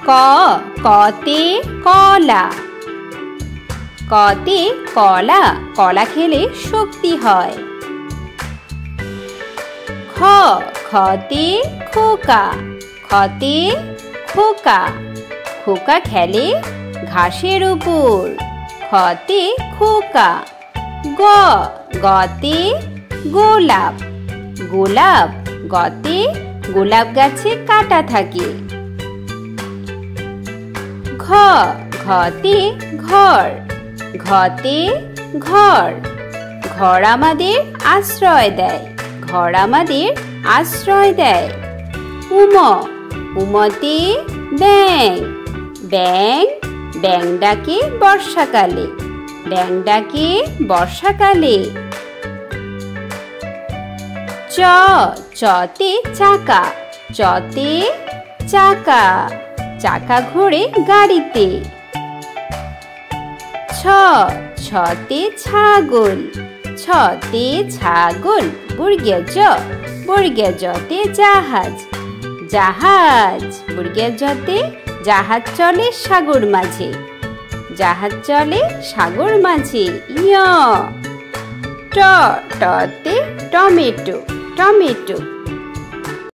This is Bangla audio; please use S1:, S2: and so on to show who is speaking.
S1: কতে কলা। কতে কলা, কলা খেলে শক্তি হয়। খতে খোকা, খতে খোকা, খোকা খেলে ঘাসের উপর। খতে খোকা। গতে গোলাপ, গোলাপ, গতে গোলাপ গাছে কাঁটা থাকে। ঘতে ঘর, ঘতে ঘর, ঘর আমাদের আশ্রয় দেয়। ঘর আমাদের আশ্রয় দেয়। উমতে ব্যাঙ, ব্যাঙ, ব্যাঙ ডাকে বর্ষাকালে। ব্যাঙ ডাকে বর্ষাকালে। চতে চাকা, চতে চাকা, চাকা ঘোরে গাড়িতে। ছতে ছাগল, ছতে ছাগল, বর্গীয় জ, বর্গীয় জতে জাহাজ। জাহাজ, বর্গীয় জতে জাহাজ চলে সাগর মাঝে। জাহাজ চলে সাগর মাঝে। টতে টমেটো, টমেটো,